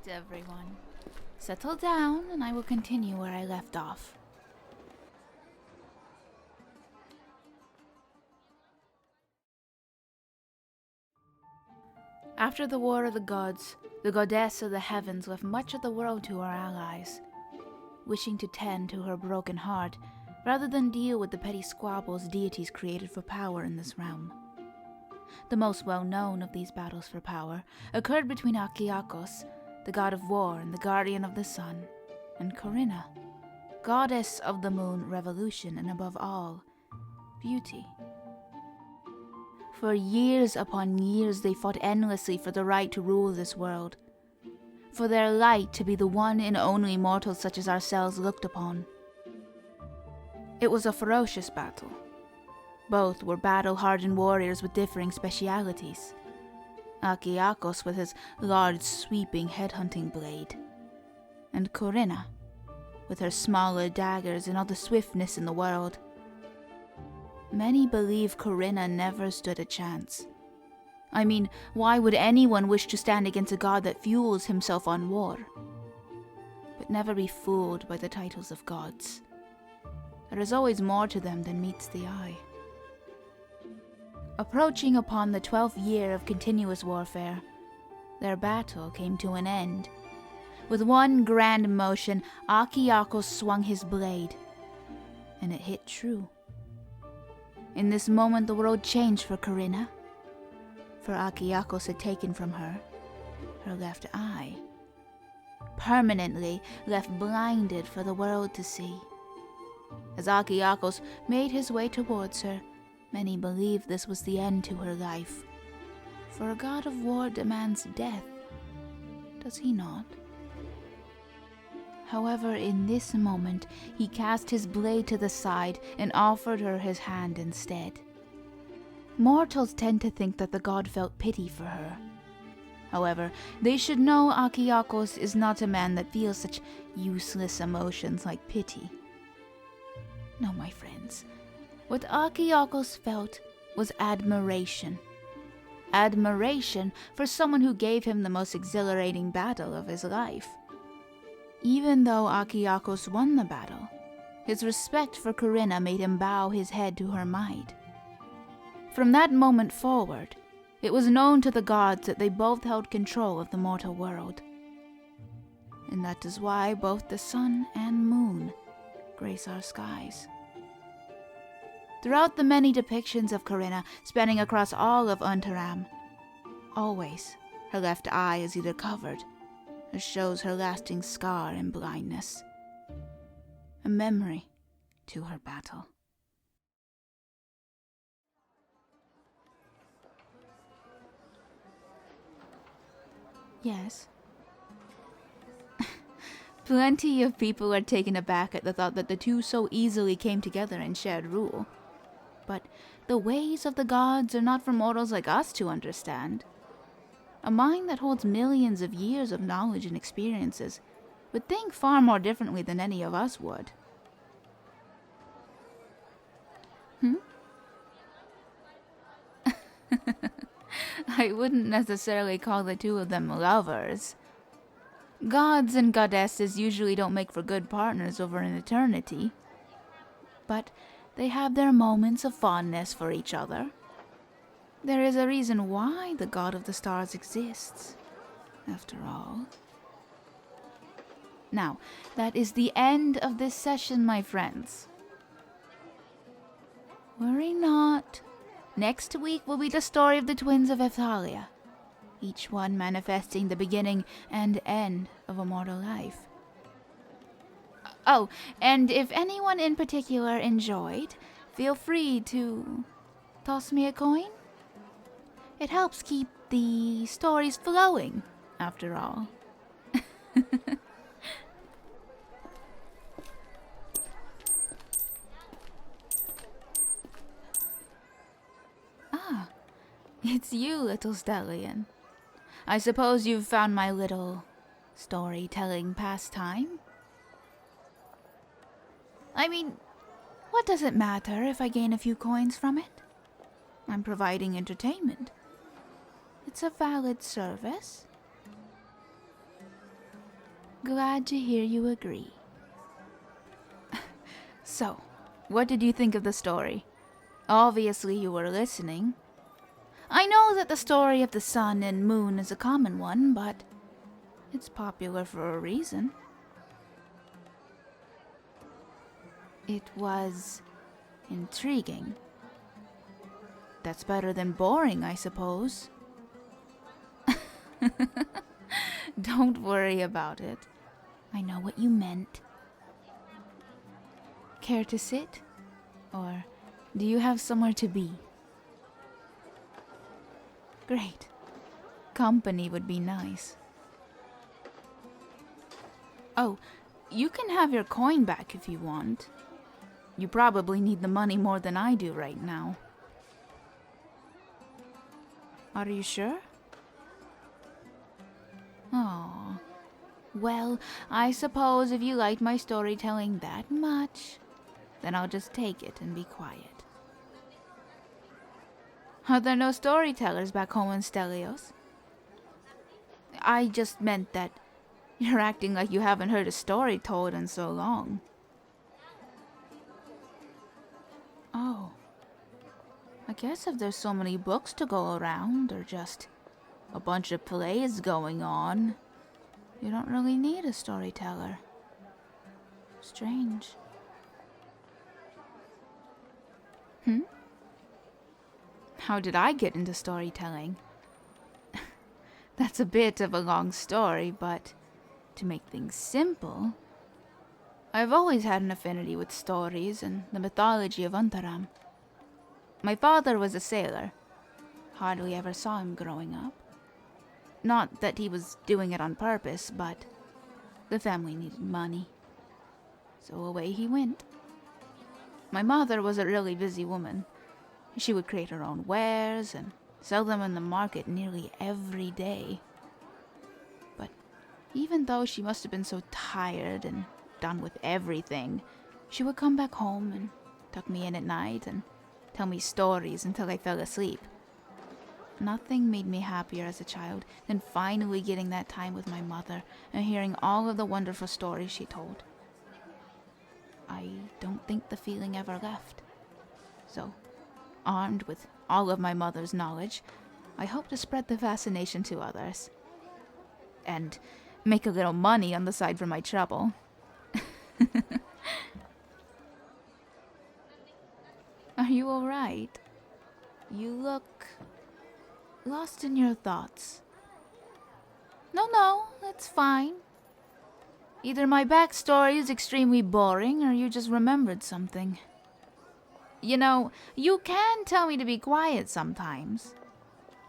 everyone. Settle down and I will continue where I left off. After the War of the Gods, the goddess of the heavens left much of the world to her allies, wishing to tend to her broken heart rather than deal with the petty squabbles deities created for power in this realm. The most well-known of these battles for power occurred between Akyakos, the god of war and the guardian of the sun, and Corinna, goddess of the moon, revolution, and above all, beauty. For years upon years they fought endlessly for the right to rule this world, for their light to be the one and only mortals such as ourselves looked upon. It was a ferocious battle. Both were battle-hardened warriors with differing specialities. Akyakos with his large sweeping headhunting blade, and Corinna with her smaller daggers and all the swiftness in the world. Many believe Corinna never stood a chance. I mean, why would anyone wish to stand against a god that fuels himself on war? But never be fooled by the titles of gods. There is always more to them than meets the eye. Approaching upon the 12th year of continuous warfare, their battle came to an end. With one grand motion, Akyakos swung his blade, and it hit true. In this moment the world changed for Corinna, for Akyakos had taken from her her left eye, permanently left blinded for the world to see. As Akyakos made his way towards her, many believed this was the end to her life, for a god of war demands death, does he not? However, in this moment, he cast his blade to the side and offered her his hand instead. Mortals tend to think that the god felt pity for her. However, they should know Akyakos is not a man that feels such useless emotions like pity. No, my friends, what Akyakos felt was admiration. Admiration for someone who gave him the most exhilarating battle of his life. Even though Akyakos won the battle, his respect for Corinna made him bow his head to her might. From that moment forward, it was known to the gods that they both held control of the mortal world. And that is why both the sun and moon grace our skies. Throughout the many depictions of Corinna spanning across all of Unterram, always her left eye is either covered or shows her lasting scar and blindness, a memory to her battle. Yes. Plenty of people are taken aback at the thought that the two so easily came together and shared rule. But the ways of the gods are not for mortals like us to understand. A mind that holds millions of years of knowledge and experiences would think far more differently than any of us would. I wouldn't necessarily call the two of them lovers. Gods and goddesses usually don't make for good partners over an eternity. But they have their moments of fondness for each other. There is a reason why the god of the stars exists, after all. Now, that is the end of this session, my friends. Worry not. Next week will be the story of the twins of Ephthalia, each one manifesting the beginning and end of a mortal life. Oh, and if anyone in particular enjoyed, feel free to toss me a coin. It helps keep the stories flowing, after all. Ah, it's you, little stallion. I suppose you've found my little storytelling pastime? I mean, what does it matter if I gain a few coins from it? I'm providing entertainment. It's a valid service. Glad to hear you agree. So, what did you think of the story? Obviously you were listening. I know that the story of the sun and moon is a common one, but it's popular for a reason. It was intriguing. That's better than boring, I suppose. Don't worry about it. I know what you meant. Care to sit? Or do you have somewhere to be? Great. Company would be nice. Oh, you can have your coin back if you want. You probably need the money more than I do right now. Are you sure? Oh, well, I suppose if you liked my storytelling that much, then I'll just take it and be quiet. Are there no storytellers back home in Stelios? I just meant that you're acting like you haven't heard a story told in so long. Oh. I guess if there's so many books to go around, or just a bunch of plays going on, you don't really need a storyteller. Strange. How did I get into storytelling? That's a bit of a long story, but to make things simple, I've always had an affinity with stories and the mythology of Unterram. My father was a sailor. Hardly ever saw him growing up. Not that he was doing it on purpose, but the family needed money. So away he went. My mother was a really busy woman. She would create her own wares and sell them in the market nearly every day. But even though she must have been so tired and done with everything, she would come back home and tuck me in at night and tell me stories until I fell asleep. Nothing made me happier as a child than finally getting that time with my mother and hearing all of the wonderful stories she told. I don't think the feeling ever left. So, armed with all of my mother's knowledge, I hope to spread the fascination to others. And make a little money on the side for my trouble. Are you alright? You look lost in your thoughts. No, it's fine. Either my backstory is extremely boring or you just remembered something. You know, you can tell me to be quiet sometimes.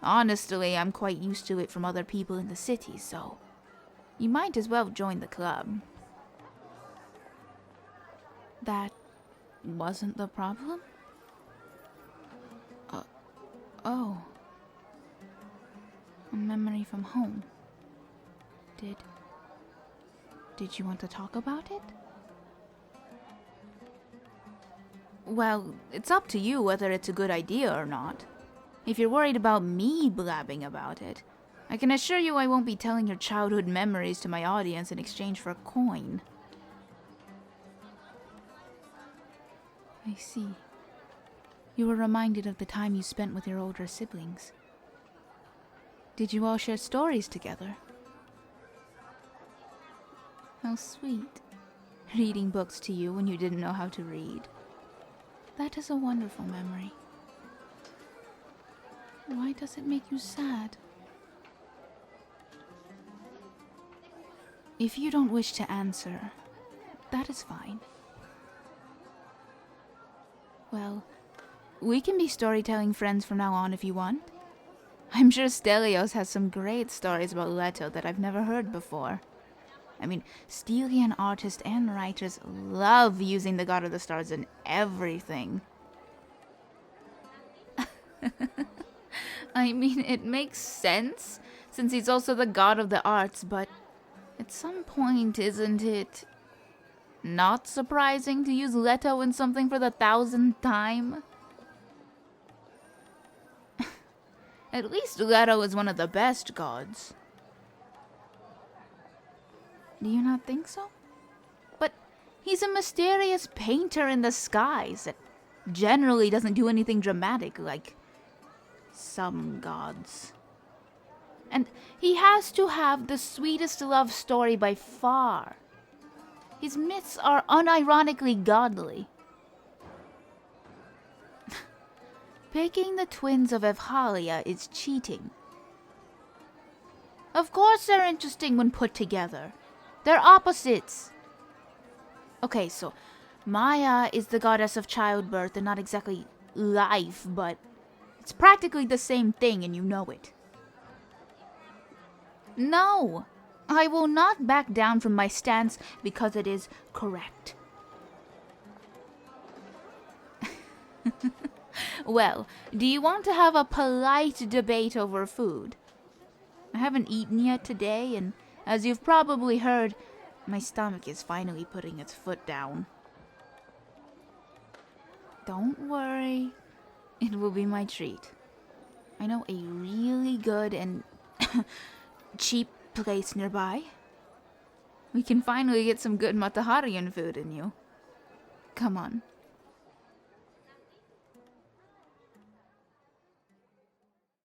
Honestly, I'm quite used to it from other people in the city, so you might as well join the club. That wasn't the problem? Oh. A memory from home. Did you want to talk about it? Well, it's up to you whether it's a good idea or not. If you're worried about me blabbing about it, I can assure you I won't be telling your childhood memories to my audience in exchange for a coin. I see. You were reminded of the time you spent with your older siblings. Did you all share stories together? How sweet. Reading books to you when you didn't know how to read. That is a wonderful memory. Why does it make you sad? If you don't wish to answer, that is fine. Well, we can be storytelling friends from now on if you want. I'm sure Stelios has some great stories about Leto that I've never heard before. I mean, Stelian artists and writers love using the God of the Stars in everything. I mean, it makes sense, since he's also the god of the arts, but at some point, isn't it not surprising to use Leto in something for the 1000th time? At least Leto is one of the best gods. Do you not think so? But he's a mysterious painter in the skies that generally doesn't do anything dramatic like some gods. And he has to have the sweetest love story by far. His myths are unironically godly. Picking the twins of Evhalia is cheating. Of course they're interesting when put together. They're opposites. Okay, so Maya is the goddess of childbirth and not exactly life, but it's practically the same thing and you know it. No, I will not back down from my stance because it is correct. Well, do you want to have a polite debate over food? I haven't eaten yet today, and as you've probably heard, my stomach is finally putting its foot down. Don't worry, it will be my treat. I know a really good and cheap place nearby. We can finally get some good Mataharian food in you. Come on,